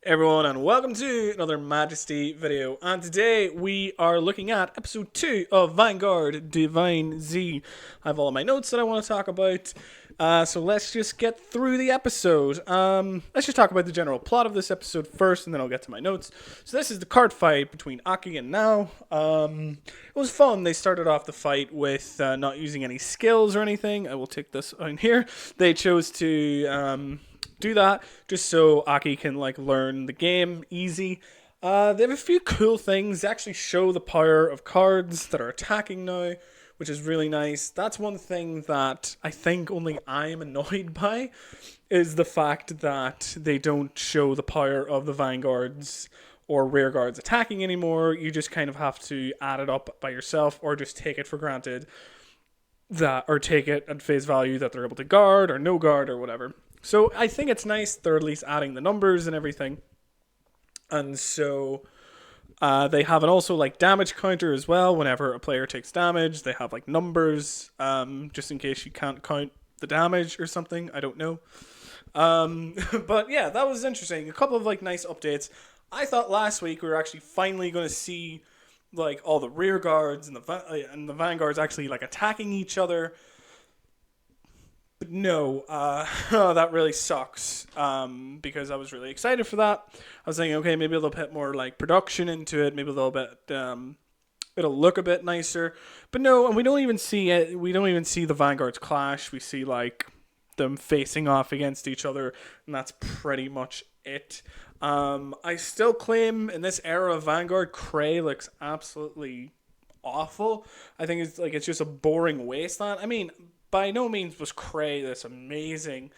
Everyone, and welcome to another Majesty video. And today we are looking at episode 2 of Vanguard Divine Z. I have all of my notes that I want to talk about, so let's just get through the episode. Let's just talk about the general plot of this episode first, and then I'll get to my notes. So this is the card fight between Aki and Now. It was fun. They started off the fight with not using any skills or anything. I will take this on here. They chose to do that just so Aki can learn the game easy. They have a few cool things. They actually show the power of cards that are attacking now, which is really nice. That's one thing that I think only I'm annoyed by, is the fact that they don't show the power of the vanguards or rear guards attacking anymore. You just kind of have to add it up by yourself, or just take it for granted that, or take it at face value that they're able to guard or no guard or whatever. So I think it's nice they're at least adding the numbers and everything. And so they have an also damage counter as well. Whenever a player takes damage, they have numbers, just in case you can't count the damage or something. I don't know. But yeah, that was interesting. A couple of nice updates. I thought last week we were actually finally going to see all the rear guards and the vanguards actually attacking each other. But no, that really sucks, because I was really excited for that. I was thinking, okay, maybe they'll put more production into it. Maybe they'll it'll look a bit nicer. But no, and we don't even see it. We don't even see the vanguards clash. We see them facing off against each other, and that's pretty much it. I still claim in this era of Vanguard, Cray looks absolutely awful. I think it's just a boring wasteland. I mean, by no means was Cray this amazing,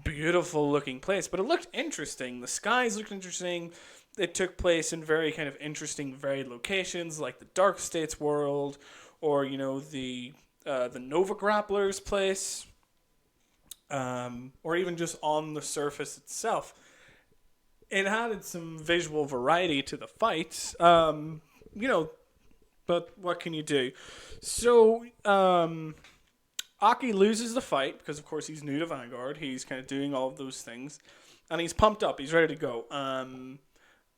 beautiful looking place, but it looked interesting. The skies looked interesting. It took place in very kind of interesting, varied locations, like the Dark States world, or the Nova Grappler's place, or even just on the surface itself. It added some visual variety to the fights, but what can you do? So, Aki loses the fight because, of course, he's new to Vanguard. He's kind of doing all of those things, and he's pumped up. He's ready to go.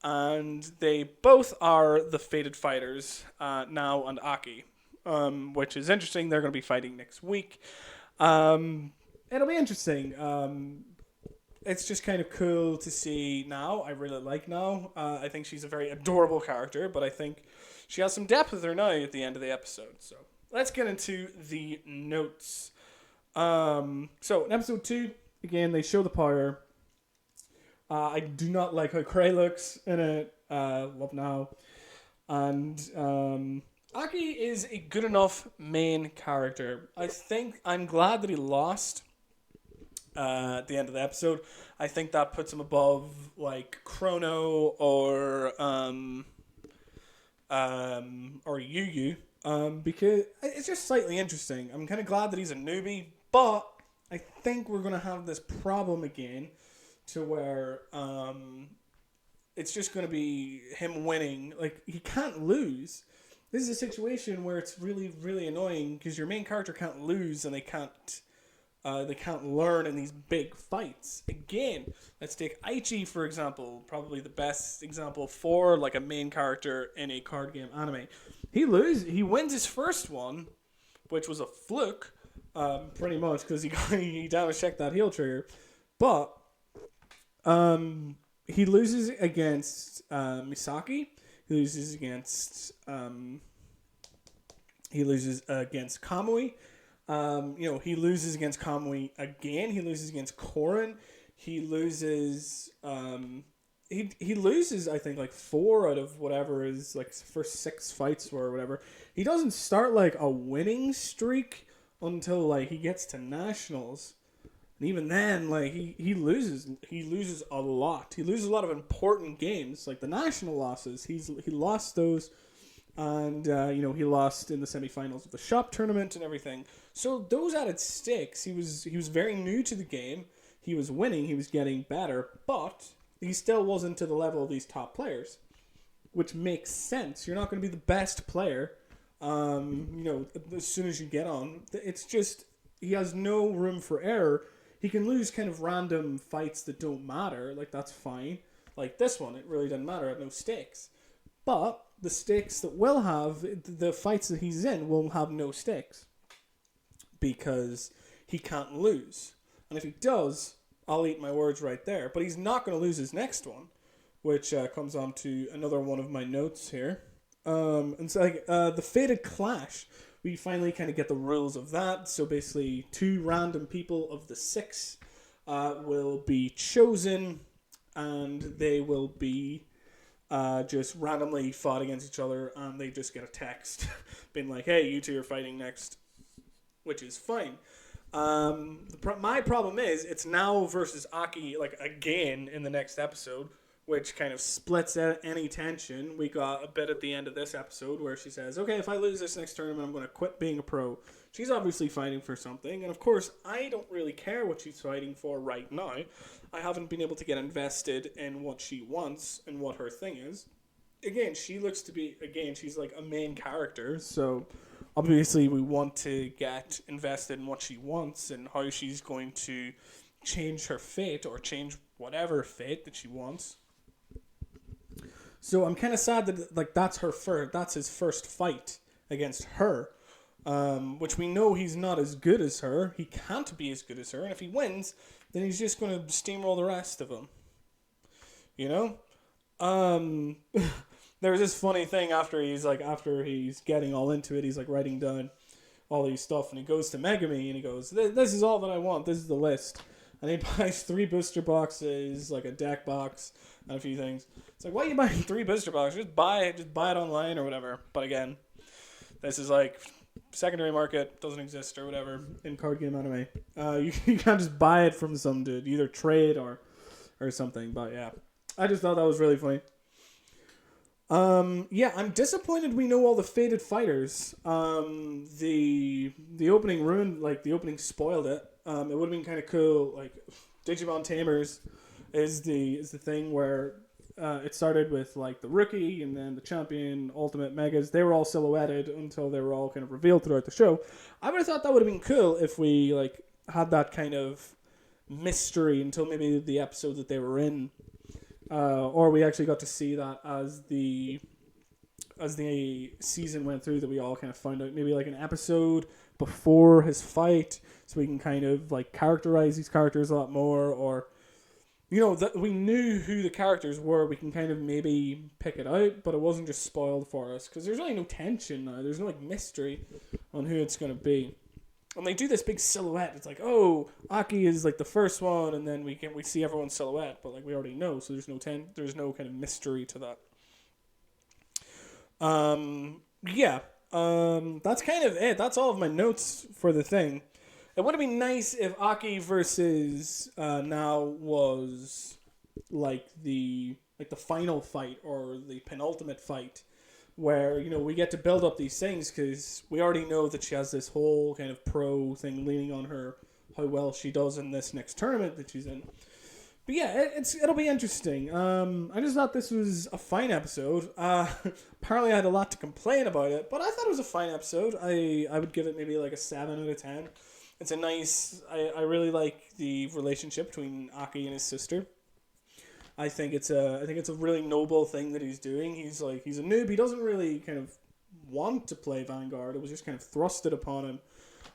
And they both are the fated fighters, Now and Aki, which is interesting. They're going to be fighting next week. It'll be interesting. It's just kind of cool to see Now. I really like Now. I think she's a very adorable character, but I think she has some depth with her now at the end of the episode. So let's get into the notes. So in episode 2, again, they show the power. I do not like how Cray looks in it. Love Now. And Aki is a good enough main character. I think I'm glad that he lost at the end of the episode. I think that puts him above Chrono or Yu Yu, because it's just slightly interesting. I'm kind of glad that he's a newbie, but I think we're gonna have this problem again, to where it's just gonna be him winning. He can't lose. This is a situation where it's really, really annoying because your main character can't lose, and they can't learn in these big fights. Again, let's take Aichi, for example, probably the best example for a main character in a card game anime. He wins his first one, which was a fluke, pretty much, because he damage checked that heal trigger. But he loses against Misaki. He loses against Kamui. He loses against Kamui again. He loses against Korin. He loses. He loses. I think 4 out of whatever his first 6 fights were, or whatever. He doesn't start a winning streak until he gets to nationals, and even then he loses. He loses a lot. He loses a lot of important games, the national losses. He lost those. And, he lost in the semifinals of the shop tournament and everything. So those added stakes. He was very new to the game. He was winning. He was getting better. But he still wasn't to the level of these top players, which makes sense. You're not going to be the best player, as soon as you get on. It's just he has no room for error. He can lose kind of random fights that don't matter. That's fine. Like this one, it really didn't matter. It had no stakes. But the stakes that will have, the fights that he's in will have no stakes. Because he can't lose. And if he does, I'll eat my words right there. But he's not going to lose his next one, which comes on to another one of my notes here. And so, like, the Fated Clash, we finally kind of get the rules of that. So basically, 2 random people of the 6 will be chosen, and they will be just randomly fought against each other, and they just get a text being like, hey, you 2 are fighting next, which is fine. My problem is it's now versus Aki, like, again in the next episode, which kind of splits out any tension. We got a bit at the end of this episode where she says, okay, if I lose this next tournament, I'm going to quit being a pro. She's obviously fighting for something, and of course, I don't really care what she's fighting for right now. I haven't been able to get invested in what she wants and what her thing is. Again, she looks to be, she's like a main character, so obviously we want to get invested in what she wants and how she's going to change her fate or change whatever fate that she wants. So I'm kind of sad that like that's his first fight against her, which we know he's not as good as her. He can't be as good as her, and if he wins, then he's just going to steamroll the rest of them. You know? There was this funny thing after he's getting all into it, he's like writing down all these stuff, and he goes to Megami and he goes, this is all that I want, this is the list. And he buys 3 booster boxes, like a deck box, and a few things. It's like, why are you buying 3 booster boxes? Just buy it online or whatever. But again, this is like secondary market, doesn't exist or whatever in card game anime. You can't just buy it from some dude, either trade or something. But yeah, I just thought that was really funny. Yeah, I'm disappointed we know all the Fated fighters. The opening ruined, like, the opening spoiled it. It would have been kind of cool, like, Digimon Tamers is the thing where it started with, like, the rookie and then the champion, ultimate megas. They were all silhouetted until they were all kind of revealed throughout the show. I would have thought that would have been cool if we, like, had that kind of mystery until maybe the episode that they were in. Or we actually got to see that as the season went through, that we all kind of found out maybe like an episode before his fight, so we can kind of like characterize these characters a lot more, or you know, that we knew who the characters were, we can kind of maybe pick it out, but it wasn't just spoiled for us because there's really no tension now. There's no like mystery on who it's going to be. And they do this big silhouette. It's like, oh, Aki is like the first one, and then we see everyone's silhouette, but like we already know, so there's no kind of mystery to that. That's kind of it. That's all of my notes for the thing. It would have been nice if Aki versus now was like the final fight or the penultimate fight, where, you know, we get to build up these things because we already know that she has this whole kind of pro thing leaning on her, how well she does in this next tournament that she's in. But yeah, it'll be interesting. I just thought this was a fine episode. Apparently I had a lot to complain about it, but I thought it was a fine episode. I would give it maybe like a 7 out of 10. It's a nice, I really like the relationship between Aki and his sister. I think it's a really noble thing that he's doing. He's a noob. He doesn't really kind of want to play Vanguard. It was just kind of thrusted upon him.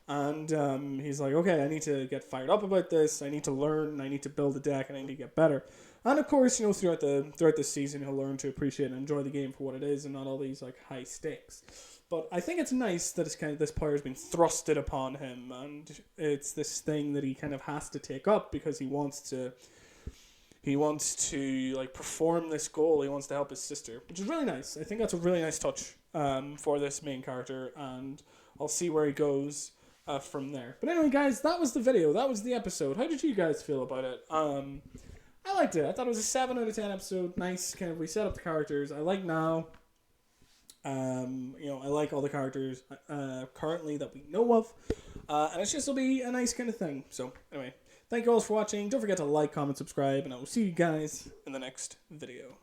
And he's like, okay, I need to get fired up about this. I need to learn. I need to build a deck, and I need to get better. And of course, you know, throughout the season, he'll learn to appreciate and enjoy the game for what it is, and not all these like high stakes. But I think it's nice that it's kind of this power has been thrusted upon him, and it's this thing that he kind of has to take up because he wants to like perform this goal. He wants to help his sister, which is really nice. I think that's a really nice touch for this main character, and I'll see where he goes from there. But anyway, guys, that was the video. That was the episode. How did you guys feel about it? I liked it. I thought it was a 7 out of 10 episode. Nice, kind of, we set up the characters. I like now. You know, I like all the characters currently that we know of, and it's just will be a nice kind of thing. So anyway, thank you all for watching. Don't forget to like, comment, subscribe, and I will see you guys in the next video.